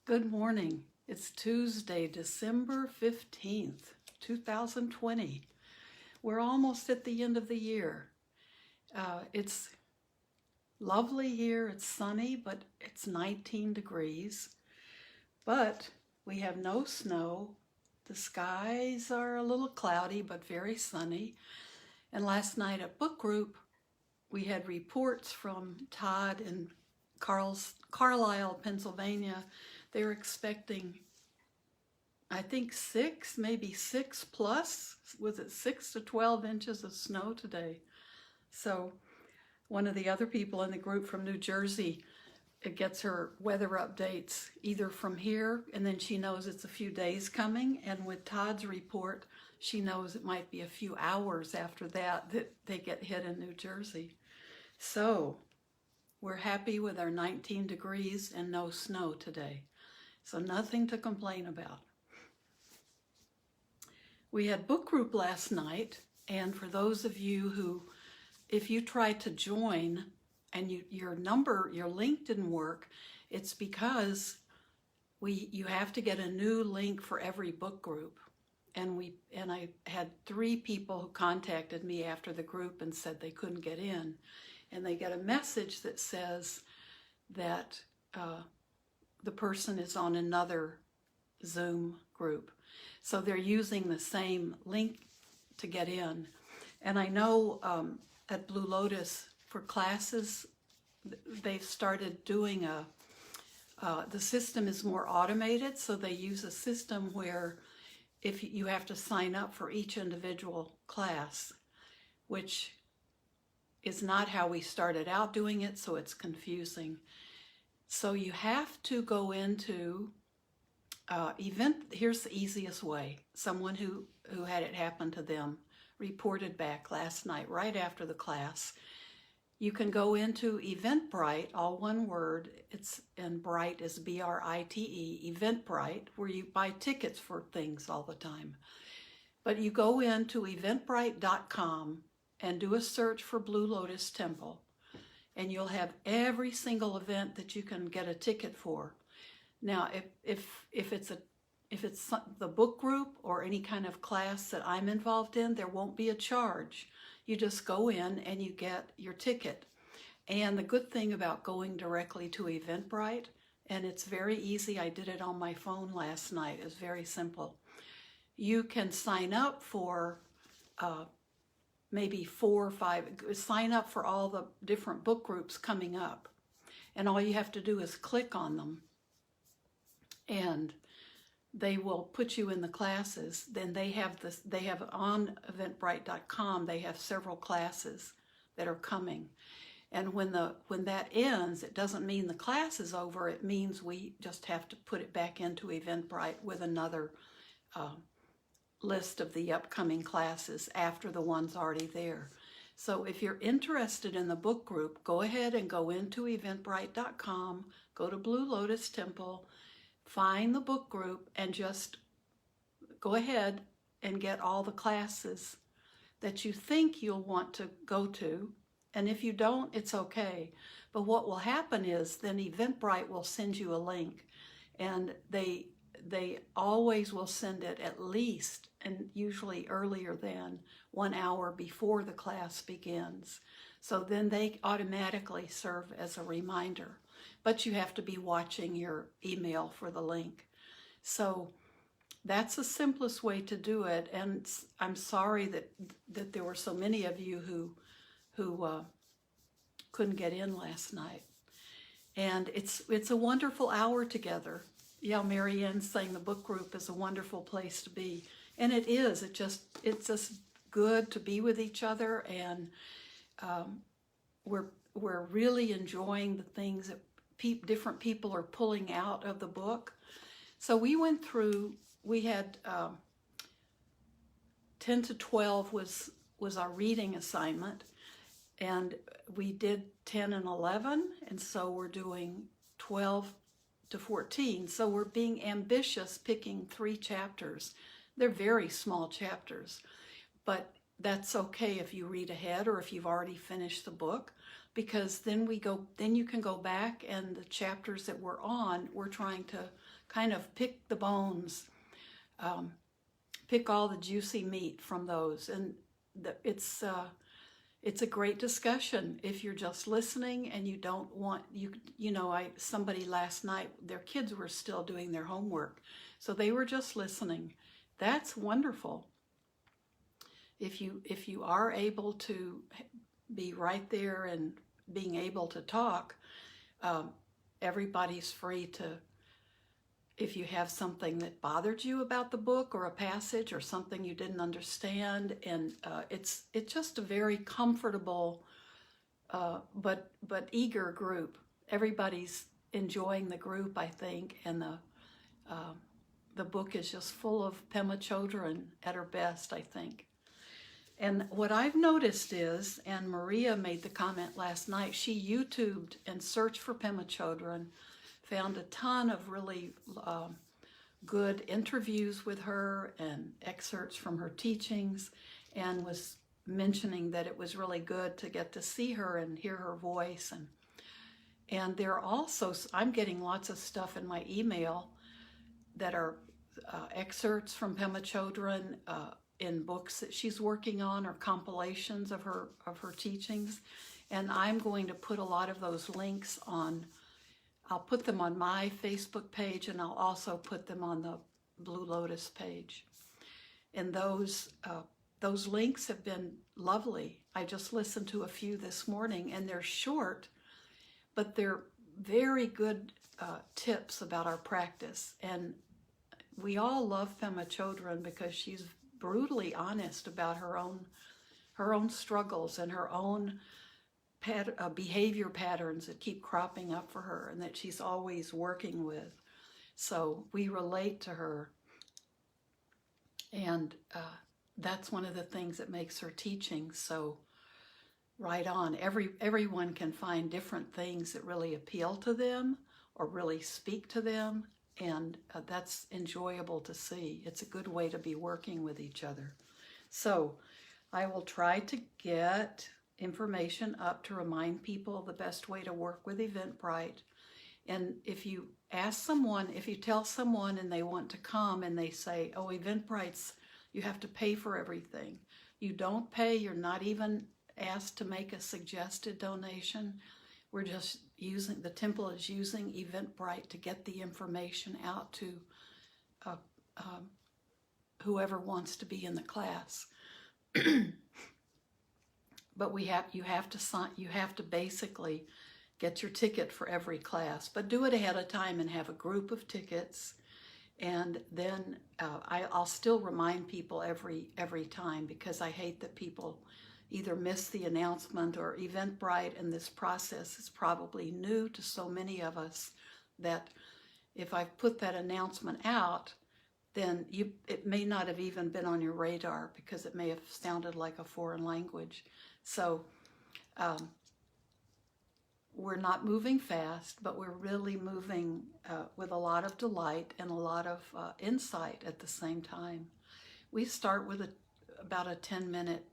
Good morning. It's Tuesday, December 15th, 2020. We're almost at the end of the year. It's lovely here. It's sunny, but it's 19 degrees. But we have no snow. The skies are a little cloudy, but very sunny. And last night at book group, we had reports from Todd in Carlisle, Pennsylvania. They're expecting, I think 6 plus, was it 6 to 12 inches of snow today? So one of the other people in the group from New Jersey, it gets her weather updates either from here, and then she knows it's a few days coming, and with Todd's report, she knows it might be a few hours after that they get hit in New Jersey. So we're happy with our 19 degrees and no snow today. So nothing to complain about. We had book group last night, and for those of you who, if you tried to join and your link didn't work, it's because you have to get a new link for every book group. And I had 3 people who contacted me after the group and said they couldn't get in. And they get a message that says that the person is on another Zoom group. So they're using the same link to get in. And I know at Blue Lotus for classes, they've started doing the system is more automated. So they use a system where if you have to sign up for each individual class, which is not how we started out doing it, so it's confusing. So you have to go into event. Here's the easiest way. Someone who had it happen to them reported back last night right after the class. You can go into Eventbrite, all one word. And Bright is B-R-I-T-E, Eventbrite, where you buy tickets for things all the time. But you go into eventbrite.com and do a search for Blue Lotus Temple, and you'll have every single event that you can get a ticket for. Now, if it's the book group or any kind of class that I'm involved in, there won't be a charge. You just go in and you get your ticket. And the good thing about going directly to Eventbrite, and it's very easy, I did it on my phone last night, it's very simple. You can sign up for maybe 4 or 5, sign up for all the different book groups coming up. And all you have to do is click on them. And they will put you in the classes. Then they have on eventbrite.com, they have several classes that are coming. And when that ends, it doesn't mean the class is over. It means we just have to put it back into Eventbrite with another list of the upcoming classes after the ones already there. So if you're interested in the book group, go ahead and go into eventbrite.com, go to Blue Lotus Temple, find the book group, and just go ahead and get all the classes that you think you'll want to go to. And if you don't, it's okay. But what will happen is then Eventbrite will send you a link, and they always will send it at least, and usually earlier than 1 hour before the class begins. So then they automatically serve as a reminder. But you have to be watching your email for the link. So that's the simplest way to do it. And I'm sorry that there were so many of you who couldn't get in last night. And it's a wonderful hour together. Yeah, Mary Ann's saying the book group is a wonderful place to be. And it is. It's just good to be with each other. And we're really enjoying the things that different people are pulling out of the book. So we went through, we had 10 to 12 was our reading assignment. And we did 10 and 11. And so we're doing 12 to 14. So we're being ambitious, picking 3 chapters. They're very small chapters, but that's okay if you read ahead or if you've already finished the book. because then you can go back, and the chapters that we're on, we're trying to kind of pick the bones, pick all the juicy meat from those. And it's a great discussion if you're just listening and you don't want, somebody last night, their kids were still doing their homework, so they were just listening. That's wonderful. If you are able to be right there and being able to talk, everybody's free to, if you have something that bothered you about the book or a passage or something you didn't understand, and it's just a very comfortable but eager group. Everybody's enjoying the group, I think, and the book is just full of Pema Chodron at her best, I think. And what I've noticed is, and Maria made the comment last night, she YouTubed and searched for Pema Chodron, found a ton of really good interviews with her and excerpts from her teachings, and was mentioning that it was really good to get to see her and hear her voice. And there are also, I'm getting lots of stuff in my email that are excerpts from Pema Chodron in books that she's working on, or compilations of her teachings. And I'm going to put a lot of those links on. I'll put them on my Facebook page, and I'll also put them on the Blue Lotus page. And those links have been lovely. I just listened to a few this morning, and they're short, but they're very good tips about our practice. And we all love Pema Chodron because she's brutally honest about her own struggles and her own behavior patterns that keep cropping up for her, and that she's always working with. So we relate to her, and that's one of the things that makes her teaching so right on. Everyone can find different things that really appeal to them or really speak to them, and that's enjoyable to see. It's a good way to be working with each other. So I will try to get information up to remind people the best way to work with Eventbrite. And if you tell someone and they want to come and they say, oh, Eventbrite's, you have to pay for everything. You don't pay, you're not even asked to make a suggested donation. We're just the temple is using Eventbrite to get the information out to whoever wants to be in the class. But you have to basically get your ticket for every class, but do it ahead of time and have a group of tickets. And then I'll still remind people every time, because I hate that people either miss the announcement, or Eventbrite, and this process is probably new to so many of us, that if I put that announcement out, then it may not have even been on your radar, because it may have sounded like a foreign language. So we're not moving fast, but we're really moving with a lot of delight and a lot of insight at the same time. We start with about a 10-minute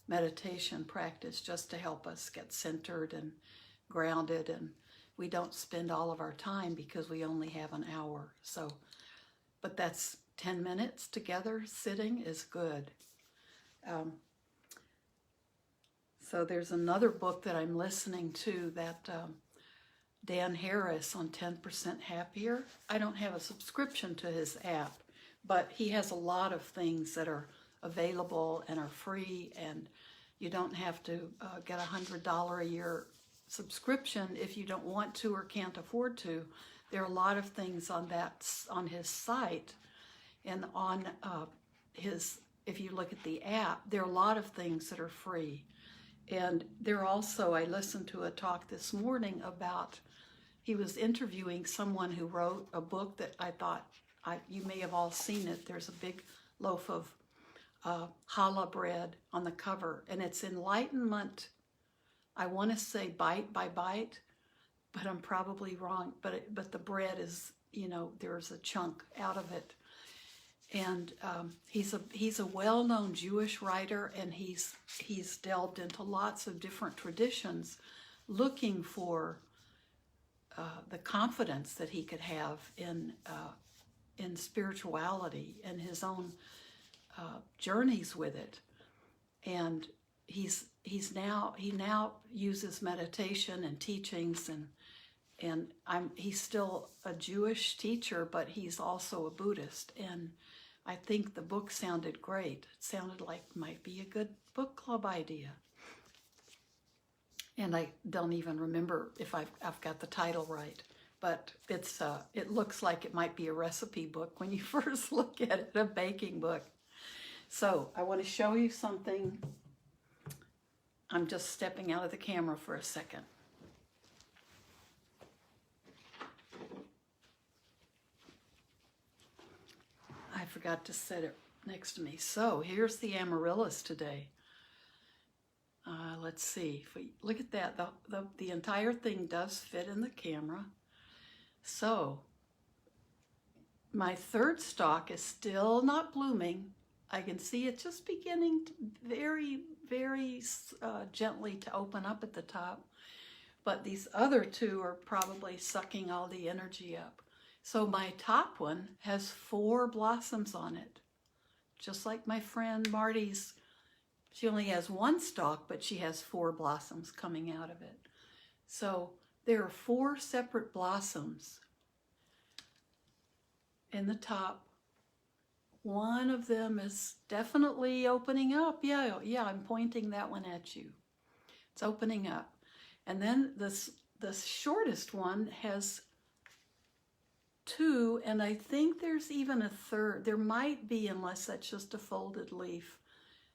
meditation practice, just to help us get centered and grounded, and we don't spend all of our time because we only have an hour. So, but that's 10 minutes together sitting is good. So there's another book that I'm listening to, that Dan Harris on 10% Happier. I don't have a subscription to his app, but he has a lot of things that are available and are free, and you don't have to get $100 a year subscription if you don't want to or can't afford to. There are a lot of things on his site, and on if you look at the app, there are a lot of things that are free. And there also, I listened to a talk this morning about, he was interviewing someone who wrote a book that I thought, you may have all seen it. There's a big loaf of challah bread on the cover, and it's enlightenment. I want to say bite by bite, but I'm probably wrong. But the bread is, there's a chunk out of it. And he's a well-known Jewish writer, and he's delved into lots of different traditions, looking for the confidence that he could have in spirituality and his own journeys with it. And he now uses meditation and teachings, and he's still a Jewish teacher, but he's also a Buddhist. And I think the book sounded great. It sounded like might be a good book club idea. And I don't even remember if I've got the title right, but it looks like it might be a recipe book when you first look at it, a baking book. So I want to show you something. I'm just stepping out of the camera for a second. I forgot to set it next to me. So here's the amaryllis today. Let's see. If we look at that, the entire thing does fit in the camera. So my third stalk is still not blooming. I can see it just beginning to very, very gently to open up at the top. But these other two are probably sucking all the energy up. So my top one has 4 blossoms on it. Just like my friend Marty's. She only has 1 stalk, but she has 4 blossoms coming out of it. So there are 4 separate blossoms in the top. One of them is definitely opening up. Yeah, I'm pointing that one at you. It's opening up. And then the shortest one has 2, and I think there's even a third. There might be, unless that's just a folded leaf.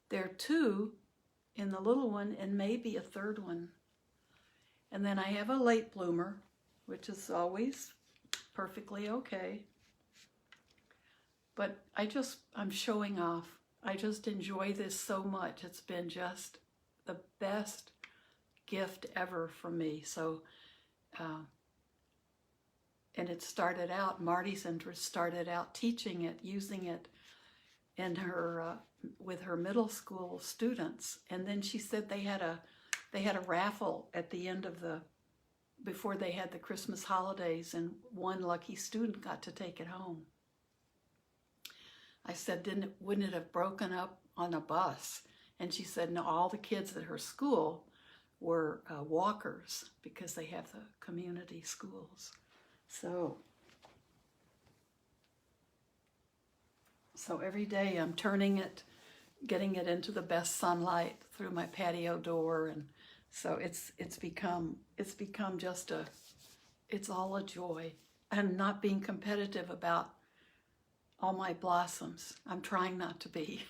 There are 2 in the little one, and maybe a third one. And then I have a late bloomer, which is always perfectly okay. But I'm showing off. I just enjoy this so much. It's been just the best gift ever for me. So, and it started out, Marty's interest started out teaching it, using it in her with her middle school students. And then she said they had a raffle at the end of before they had the Christmas holidays, and one lucky student got to take it home. I said, wouldn't it have broken up on a bus? And she said, no, all the kids at her school were walkers because they have the community schools. So every day I'm turning it, getting it into the best sunlight through my patio door, and so it's become just it's all a joy. And not being competitive about all my blossoms. I'm trying not to be.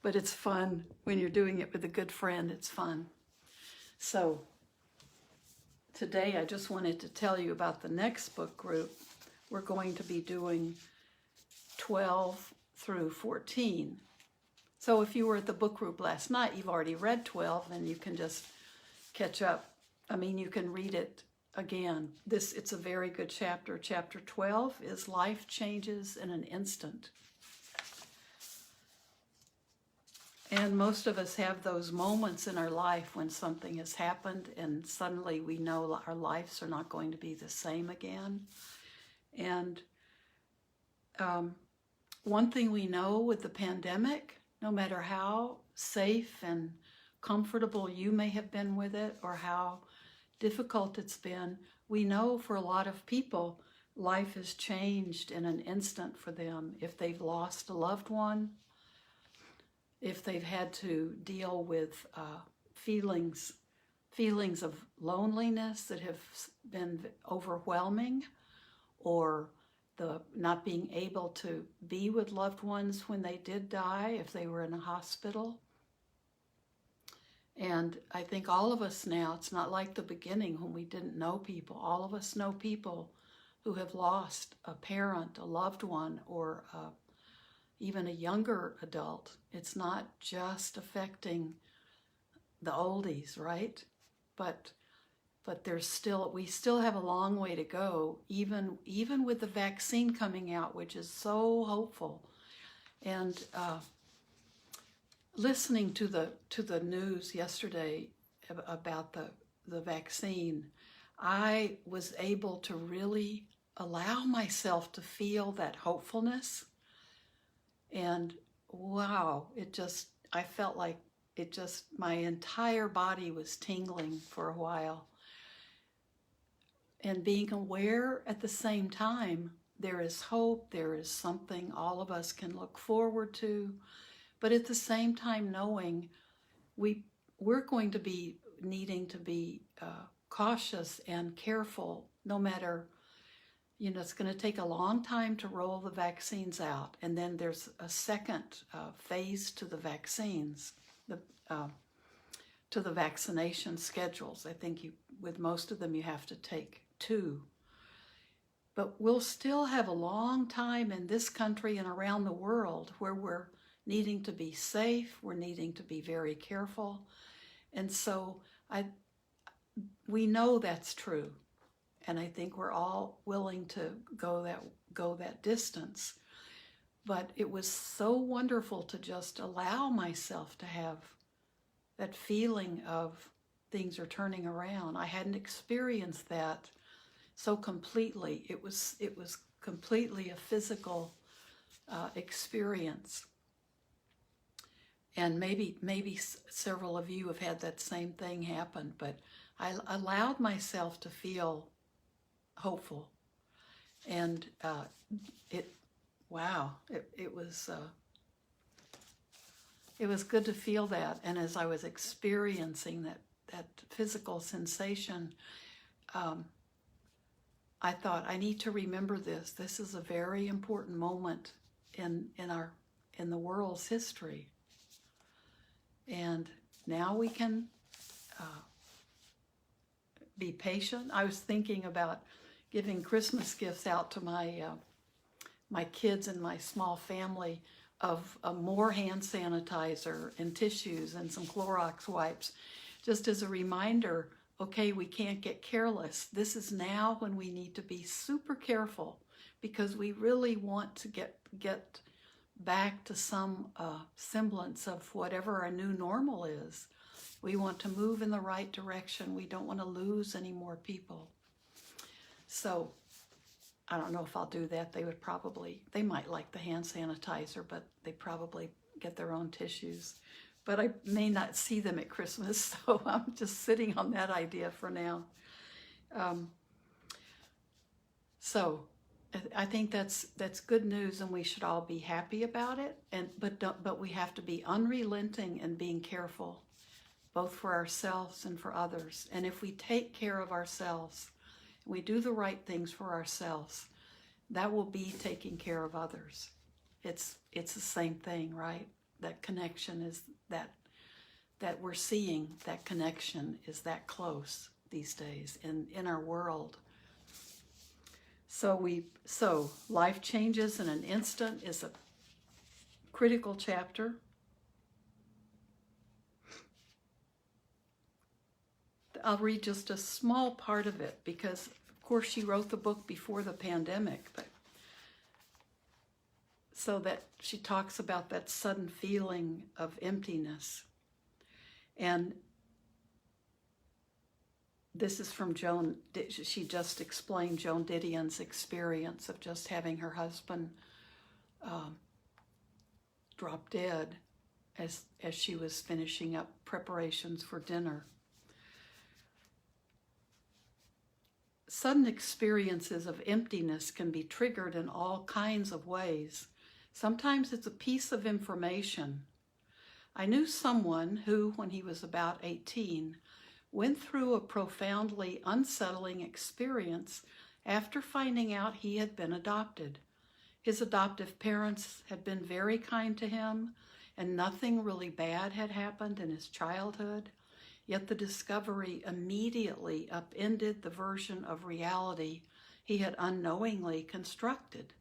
But it's fun when you're doing it with a good friend. It's fun. So today I just wanted to tell you about the next book group. We're going to be doing 12 through 14. So if you were at the book group last night, you've already read 12, and you can just catch up. I mean, you can read it again. It's a very good chapter. Chapter 12 is Life Changes in an Instant. And most of us have those moments in our life when something has happened and suddenly we know our lives are not going to be the same again. And one thing we know with the pandemic, no matter how safe and comfortable you may have been with it or how difficult it's been, we know for a lot of people, life has changed in an instant for them. If they've lost a loved one, if they've had to deal with feelings of loneliness that have been overwhelming, or the not being able to be with loved ones when they did die, if they were in a hospital. And I think all of us now, it's not like the beginning when we didn't know people. All of us know people who have lost a parent, a loved one, or even a younger adult. It's not just affecting the oldies, right? But but we still have a long way to go, even with the vaccine coming out, which is so hopeful. And listening to the news yesterday about the vaccine, I was able to really allow myself to feel that hopefulness. And wow, I felt like my entire body was tingling for a while. And being aware at the same time, there is hope, there is something all of us can look forward to, but at the same time knowing we're going to be needing to be cautious and careful, no matter, it's going to take a long time to roll the vaccines out. And then there's a second phase to the vaccines, to the vaccination schedules. I think with most of them, you have to take 2. But we'll still have a long time in this country and around the world where we're needing to be safe, we're needing to be very careful. And so we know that's true. And I think we're all willing to go that distance. But it was so wonderful to just allow myself to have that feeling of things are turning around. I hadn't experienced that so completely. It was completely a physical experience. And maybe several of you have had that same thing happen, but I allowed myself to feel hopeful. And it was good to feel that. And as I was experiencing that physical sensation, I thought, I need to remember this. This is a very important moment in the world's history. And now we can be patient. I was thinking about giving Christmas gifts out to my kids and my small family of more hand sanitizer and tissues and some Clorox wipes, just as a reminder, okay, we can't get careless. This is now when we need to be super careful, because we really want to get back to some semblance of whatever our new normal is. We want to move in the right direction. We don't want to lose any more people. So I don't know if I'll do that. They might like the hand sanitizer, but they probably get their own tissues. But I may not see them at Christmas, so I'm just sitting on that idea for now. So I think that's good news, and we should all be happy about it. But we have to be unrelenting and being careful, both for ourselves and for others. And if we take care of ourselves, we do the right things for ourselves, that will be taking care of others. It's the same thing, right? That connection is that we're seeing, that connection is that close these days in our world. So life changes in an instant is a critical chapter. I'll read just a small part of it because, of course, she wrote the book before the pandemic, but so that she talks about that sudden feeling of emptiness. And this is from Joan. She just explained Joan Didion's experience of just having her husband drop dead as she was finishing up preparations for dinner. Sudden experiences of emptiness can be triggered in all kinds of ways. Sometimes it's a piece of information. I knew someone who, when he was about 18, went through a profoundly unsettling experience after finding out he had been adopted. His adoptive parents had been very kind to him, and nothing really bad had happened in his childhood. Yet the discovery immediately upended the version of reality he had unknowingly constructed.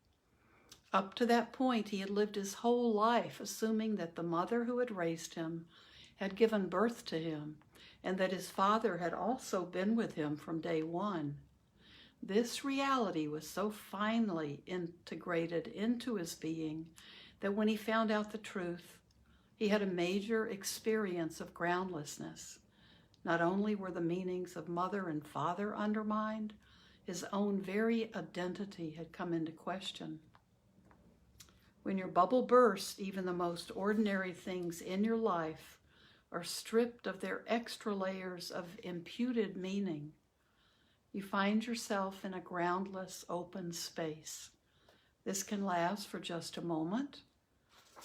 Up to that point, he had lived his whole life assuming that the mother who had raised him had given birth to him, and that his Father had also been with him from day one. This reality was so finely integrated into his being that when he found out the truth, he had a major experience of groundlessness. Not only were the meanings of mother and father undermined, his own very identity had come into question. When your bubble bursts, even the most ordinary things in your life are stripped of their extra layers of imputed meaning. You find yourself in a groundless, open space. This can last for just a moment,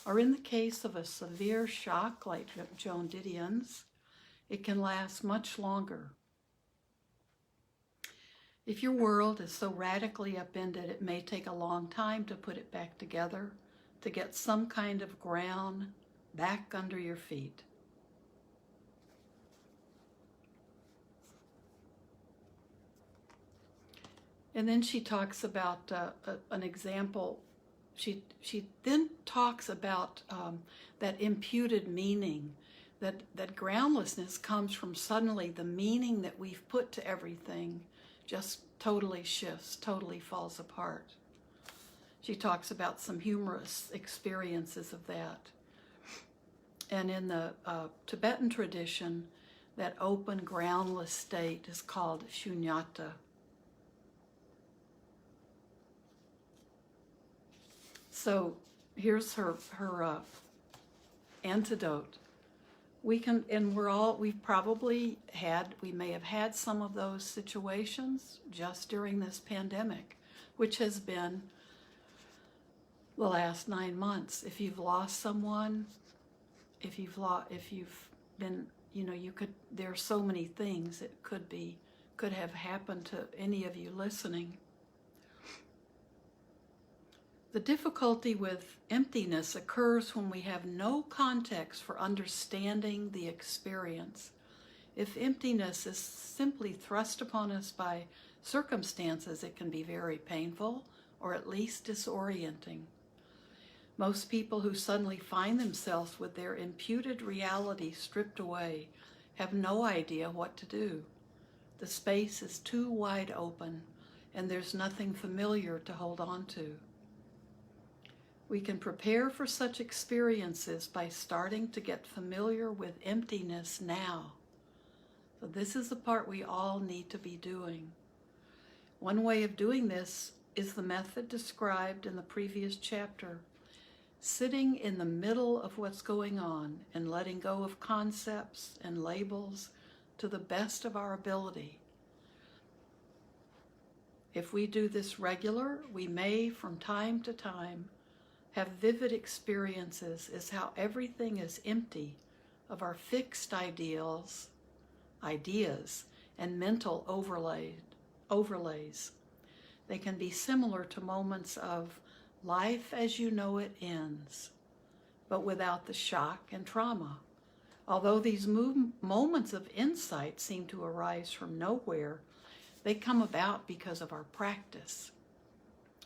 or in the case of a severe shock like Joan Didion's, it can last much longer. If your world is so radically upended, it may take a long time to put it back together, to get some kind of ground back under your feet. And then she talks about an example. She then talks about that imputed meaning, that groundlessness comes from suddenly the meaning that we've put to everything just totally shifts, totally falls apart. She talks about some humorous experiences of that. And in the Tibetan tradition, that open, groundless state is called shunyata. So here's her antidote. We may have had some of those situations just during this pandemic, which has been the last 9 months. If you've lost someone, if you've been, there are so many things that could have happened to any of you listening. The difficulty with emptiness occurs when we have no context for understanding the experience. If emptiness is simply thrust upon us by circumstances, it can be very painful or at least disorienting. Most people who suddenly find themselves with their imputed reality stripped away have no idea what to do. The space is too wide open, and there's nothing familiar to hold on to. We can prepare for such experiences by starting to get familiar with emptiness now. So this is the part we all need to be doing. One way of doing this is the method described in the previous chapter, sitting in the middle of what's going on and letting go of concepts and labels to the best of our ability. If we do this regular, we may, from time to time, have vivid experiences as how everything is empty of our fixed ideas, and mental overlays. They can be similar to moments of life as you know it ends, but without the shock and trauma. Although these moments of insight seem to arise from nowhere, they come about because of our practice,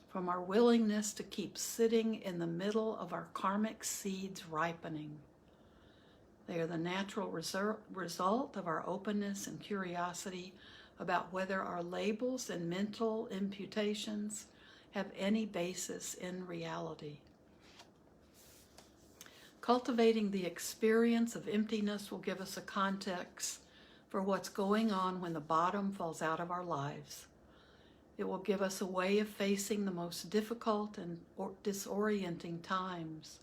from our willingness to keep sitting in the middle of our karmic seeds ripening. They are the natural result of our openness and curiosity about whether our labels and mental imputations have any basis in reality. Cultivating the experience of emptiness will give us a context for what's going on when the bottom falls out of our lives. It will give us a way of facing the most difficult and disorienting times,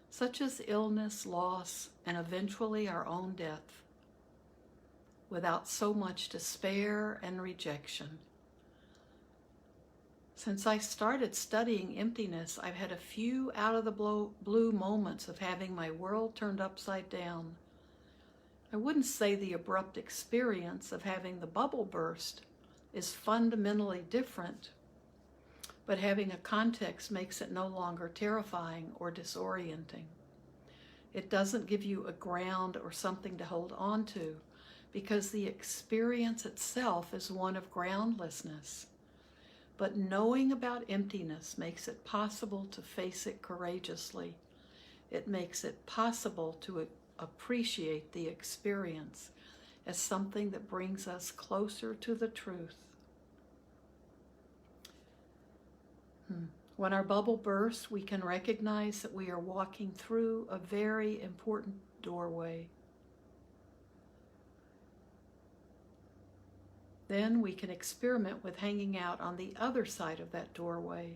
such as illness, loss, and eventually our own death, without so much despair and rejection. Since I started studying emptiness, I've had a few out-of-the-blue moments of having my world turned upside down. I wouldn't say the abrupt experience of having the bubble burst is fundamentally different, but having a context makes it no longer terrifying or disorienting. It doesn't give you a ground or something to hold on to, because the experience itself is one of groundlessness. But knowing about emptiness makes it possible to face it courageously. It makes it possible to appreciate the experience. as something that brings us closer to the truth. When our bubble bursts, we can recognize that we are walking through a very important doorway. Then we can experiment with hanging out on the other side of that doorway.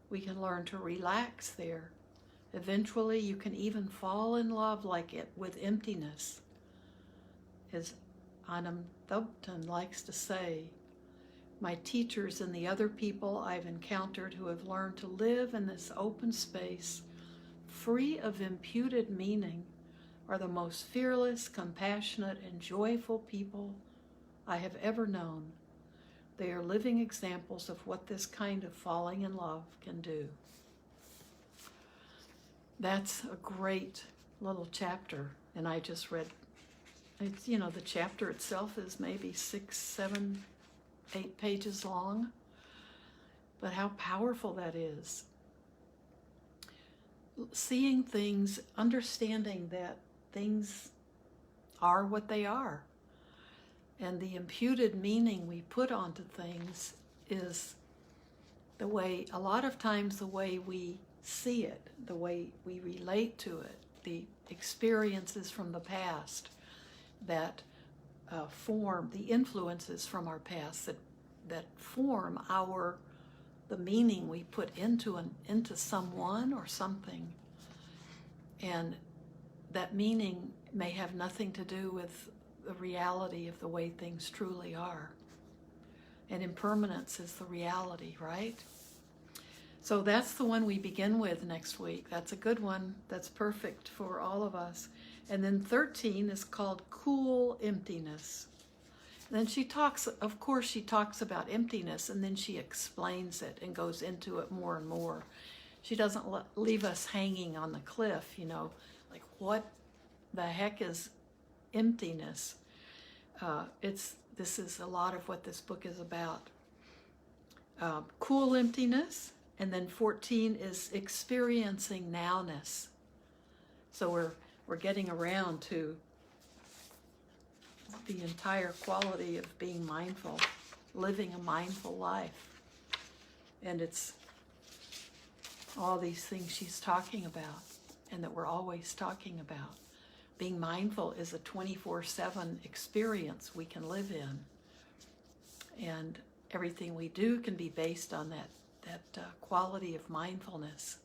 We can learn to relax there. Eventually, you can even fall in love like it with emptiness. As Anam Thubten likes to say, my teachers and the other people I've encountered who have learned to live in this open space, free of imputed meaning, are the most fearless, compassionate, and joyful people I have ever known. They are living examples of what this kind of falling in love can do. That's a great little chapter, and I just read, it's, the chapter itself is maybe 6, 7, 8 pages long, but how powerful that is. Seeing things, understanding that things are what they are. And the imputed meaning we put onto things is a lot of times the way we see it, the way we relate to it, the experiences from the past that form, the influences from our past that form the meaning we put into someone or something. And that meaning may have nothing to do with the reality of the way things truly are. And impermanence is the reality, right? So that's the one we begin with next week. That's a good one. That's perfect for all of us. And then 13 is called Cool Emptiness. And then she talks about emptiness, and then she explains it and goes into it more and more. She doesn't leave us hanging on the cliff, like what the heck is emptiness? This is a lot of what this book is about. Cool emptiness, and then 14 is experiencing nowness. So we're getting around to the entire quality of being mindful, living a mindful life. And it's all these things she's talking about and that we're always talking about. Being mindful is a 24/7 experience we can live in. And everything we do can be based on that quality of mindfulness.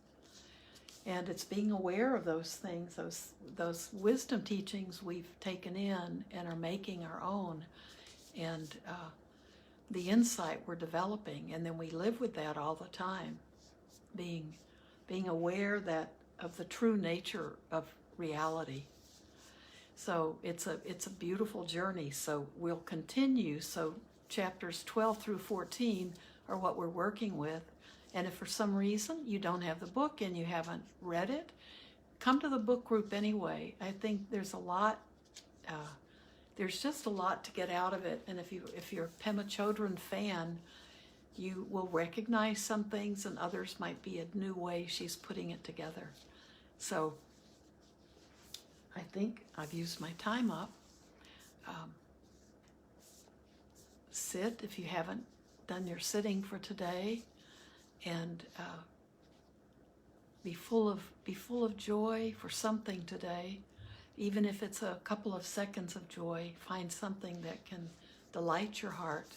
And it's being aware of those things, those wisdom teachings we've taken in and are making our own, and the insight we're developing, and then we live with that all the time, being aware of the true nature of reality. So it's a beautiful journey. So we'll continue. So chapters 12 through 14 are what we're working with. And if for some reason you don't have the book and you haven't read it, come to the book group anyway. I think there's a lot, there's just a lot to get out of it. And if you're a Pema Chodron fan, you will recognize some things, and others might be a new way she's putting it together. So I think I've used my time up. Sit if you haven't done your sitting for today, and be full of joy for something today. Even if it's a couple of seconds of joy, find something that can delight your heart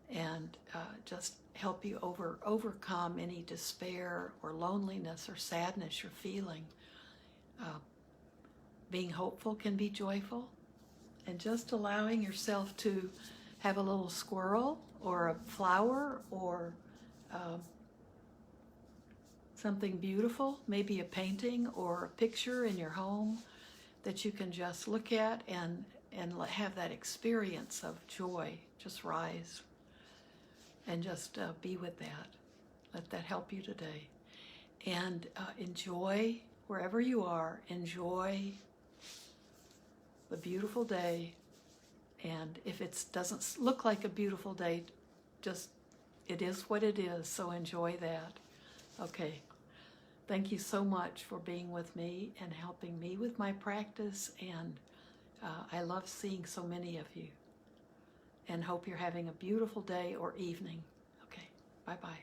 and just help you overcome any despair or loneliness or sadness you're feeling. Being hopeful can be joyful, and just allowing yourself to have a little squirrel or a flower or something beautiful, maybe a painting or a picture in your home that you can just look at and have that experience of joy just rise, and just be with that. Let that help you today. And enjoy, wherever you are, enjoy the beautiful day. And if it doesn't look like a beautiful day, just, it is what it is, so enjoy that. Okay. Thank you so much for being with me and helping me with my practice and I love seeing so many of you, and hope you're having a beautiful day or evening. Okay, bye-bye.